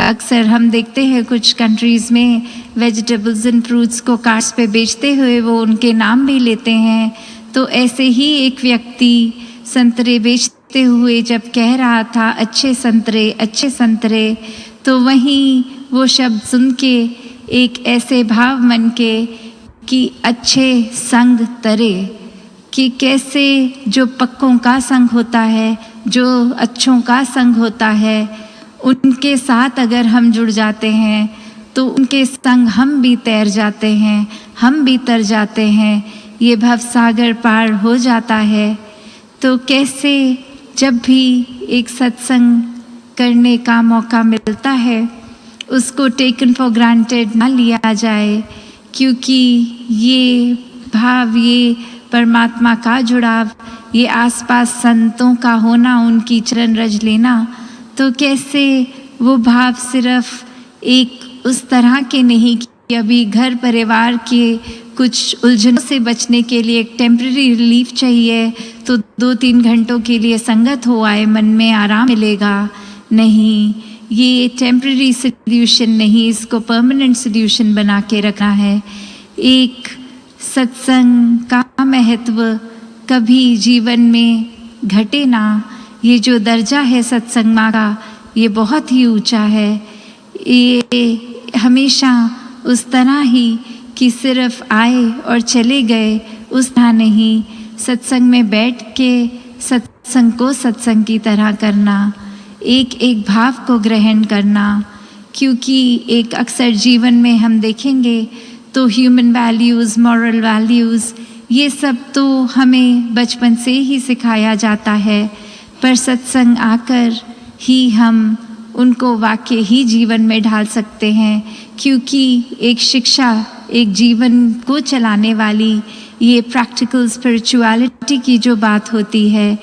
अक्सर हम देखते हैं कुछ कंट्रीज़ में वेजिटेबल्स एंड फ्रूट्स को कार्ट्स पे बेचते हुए वो उनके नाम भी लेते हैं। तो ऐसे ही एक व्यक्ति संतरे बेचते हुए जब कह रहा था अच्छे संतरे, तो वहीं वो शब्द सुन के एक ऐसे भाव मन के कि अच्छे संग तरे, कि कैसे जो पक्कों का संग होता है, जो अच्छों का संग होता है, उनके साथ अगर हम जुड़ जाते हैं तो उनके संग हम भी तैर जाते हैं, हम भी तर जाते हैं, ये भवसागर पार हो जाता है। तो कैसे जब भी एक सत्संग करने का मौका मिलता है उसको टेकन फॉर ग्रांटेड ना लिया जाए, क्योंकि ये भाव, ये परमात्मा का जुड़ाव, ये आसपास संतों का होना, उनकी चरण रज लेना, तो कैसे वो भाव सिर्फ एक उस तरह के नहीं कि अभी घर परिवार के कुछ उलझनों से बचने के लिए एक टेम्पररी रिलीफ चाहिए तो 2-3 घंटों के लिए संगत हो आए, मन में आराम मिलेगा। नहीं, ये टेम्पररी सॉल्यूशन नहीं, इसको परमानेंट सॉल्यूशन बना के रखना है। एक सत्संग का महत्व कभी जीवन में घटे ना। ये जो दर्जा है सत्संग का, ये बहुत ही ऊंचा है। ये हमेशा उस तरह ही कि सिर्फ आए और चले गए उस तरह नहीं, सत्संग में बैठ के सत्संग को सत्संग की तरह करना, एक एक भाव को ग्रहण करना। क्योंकि एक अक्सर जीवन में हम देखेंगे तो ह्यूमन वैल्यूज़, मॉरल वैल्यूज़, ये सब तो हमें बचपन से ही सिखाया जाता है, पर सत्संग आकर ही हम उनको वाकई ही जीवन में ढाल सकते हैं। क्योंकि एक शिक्षा, एक जीवन को चलाने वाली ये प्रैक्टिकल स्पिरिचुअलिटी की जो बात होती है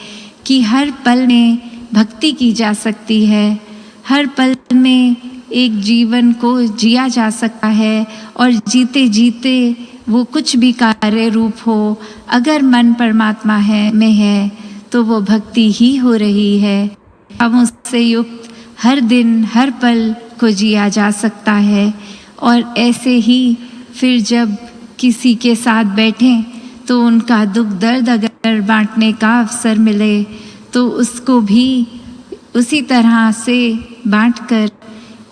कि हर पल में भक्ति की जा सकती है, हर पल में एक जीवन को जिया जा सकता है, और जीते जीते वो कुछ भी कार्य रूप हो, अगर मन परमात्मा में है तो वो भक्ति ही हो रही है। हम उससे युक्त हर दिन हर पल को जिया जा सकता है। और ऐसे ही फिर जब किसी के साथ बैठें तो उनका दुख दर्द अगर बांटने का अवसर मिले तो उसको भी उसी तरह से बांटकर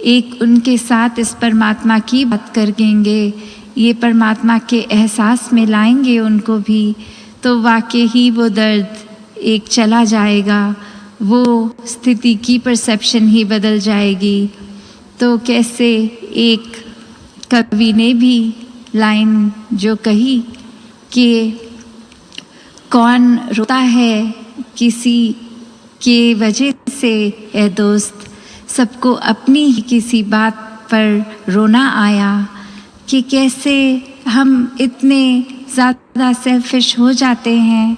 एक उनके साथ इस परमात्मा की बात करेंगे, ये परमात्मा के एहसास में लाएंगे उनको भी, तो वाकई ही वो दर्द एक चला जाएगा, वो स्थिति की परसेप्शन ही बदल जाएगी। तो कैसे एक कवि ने भी लाइन जो कही कि कौन रोता है किसी के वजह से ए दोस्त, सबको अपनी ही किसी बात पर रोना आया। कि कैसे हम इतने ज़्यादा सेल्फिश हो जाते हैं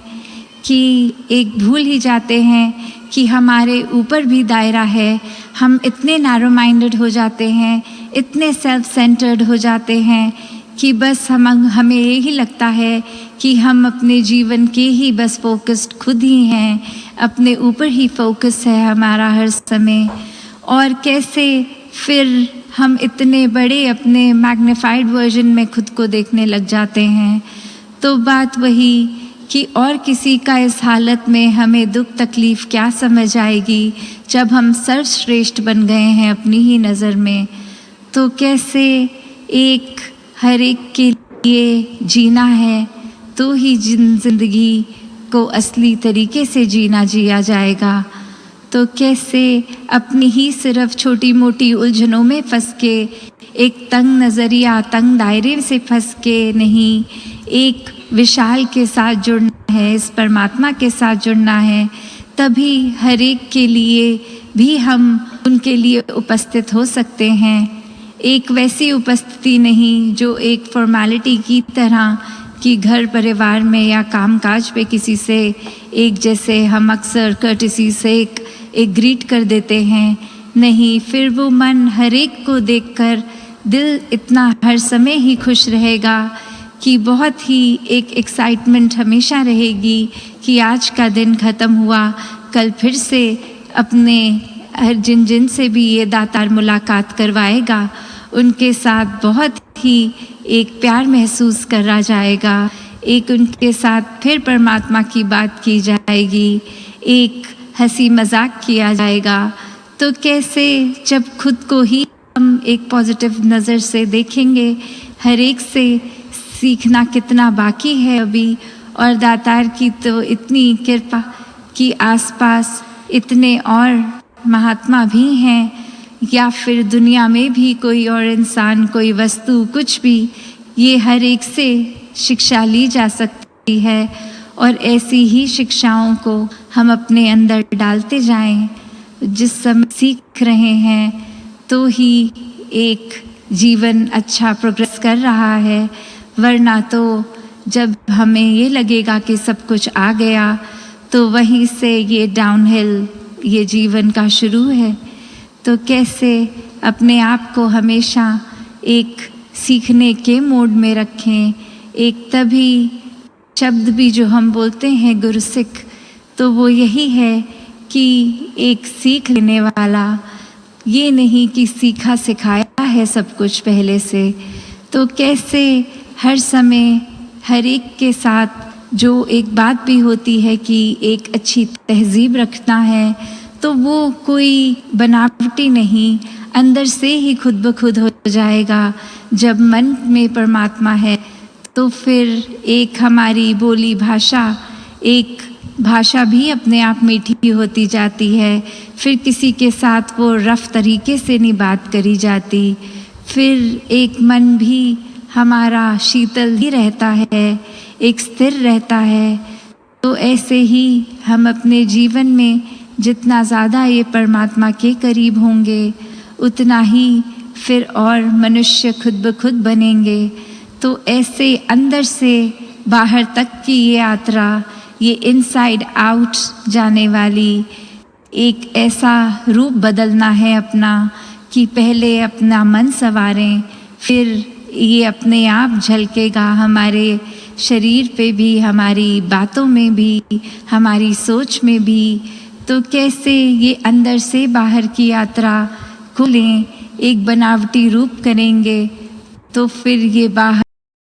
कि एक भूल ही जाते हैं कि हमारे ऊपर भी दायरा है। हम इतने नैरो माइंडेड हो जाते हैं, इतने सेल्फ सेंटर्ड हो जाते हैं कि बस हमें यही लगता है कि हम अपने जीवन के ही बस फोकस्ड खुद ही हैं, अपने ऊपर ही फोकस है हमारा हर समय। और कैसे फिर हम इतने बड़े अपने मैग्नीफाइड वर्जन में खुद को देखने लग जाते हैं। तो बात वही कि और किसी का इस हालत में हमें दुख तकलीफ़ क्या समझ आएगी जब हम सर्वश्रेष्ठ बन गए हैं अपनी ही नज़र में। तो कैसे एक हर एक के लिए जीना है तो ही ज़िंदगी को असली तरीके से जिया जाएगा। तो कैसे अपनी ही सिर्फ छोटी मोटी उलझनों में फंस के, एक तंग नज़रिया, तंग दायरे से फंस के नहीं, एक विशाल के साथ जुड़ना है, इस परमात्मा के साथ जुड़ना है, तभी हर एक के लिए भी हम उनके लिए उपस्थित हो सकते हैं। एक वैसी उपस्थिति नहीं जो एक फॉर्मेलिटी की तरह कि घर परिवार में या कामकाज पे किसी से एक जैसे हम अक्सर कर्टिसी से एक ग्रीट कर देते हैं। नहीं, फिर वो मन हर एक को देखकर दिल इतना हर समय ही खुश रहेगा कि बहुत ही एक एक्साइटमेंट हमेशा रहेगी कि आज का दिन ख़त्म हुआ, कल फिर से अपने हर जिन से भी ये दातार मुलाकात करवाएगा उनके साथ बहुत ही एक प्यार महसूस करा जाएगा, एक उनके साथ फिर परमात्मा की बात की जाएगी, एक हंसी मजाक किया जाएगा। तो कैसे जब खुद को ही हम एक पॉजिटिव नज़र से देखेंगे, हर एक से सीखना कितना बाकी है अभी, और दातार की तो इतनी कृपा कि आसपास इतने और महात्मा भी हैं, या फिर दुनिया में भी कोई और इंसान, कोई वस्तु, कुछ भी, ये हर एक से शिक्षा ली जा सकती है। और ऐसी ही शिक्षाओं को हम अपने अंदर डालते जाएं। जिस समय सीख रहे हैं तो ही एक जीवन अच्छा प्रोग्रेस कर रहा है, वरना तो जब हमें ये लगेगा कि सब कुछ आ गया तो वहीं से ये डाउनहिल, ये जीवन का शुरू है। तो कैसे अपने आप को हमेशा एक सीखने के मोड में रखें। एक तभी शब्द भी जो हम बोलते हैं गुरसिख, तो वो यही है कि एक सीख लेने वाला, ये नहीं कि सीखा सिखाया है सब कुछ पहले से। तो कैसे हर समय हर एक के साथ जो एक बात भी होती है कि एक अच्छी तहजीब रखना है, तो वो कोई बनावटी नहीं, अंदर से ही खुद ब खुद हो जाएगा। जब मन में परमात्मा है तो फिर एक हमारी बोली भाषा, एक भाषा भी अपने आप मीठी होती जाती है। फिर किसी के साथ वो रफ तरीके से नहीं बात करी जाती। फिर एक मन भी हमारा शीतल ही रहता है, एक स्थिर रहता है। तो ऐसे ही हम अपने जीवन में जितना ज़्यादा ये परमात्मा के करीब होंगे, उतना ही फिर और मनुष्य खुद ब खुद बनेंगे। तो ऐसे अंदर से बाहर तक की ये यात्रा, ये इनसाइड आउट जाने वाली, एक ऐसा रूप बदलना है अपना कि पहले अपना मन संवारें, फिर ये अपने आप झलकेगा हमारे शरीर पे भी, हमारी बातों में भी, हमारी सोच में भी। तो कैसे ये अंदर से बाहर की यात्रा को लें, एक बनावटी रूप करेंगे तो फिर ये बाहर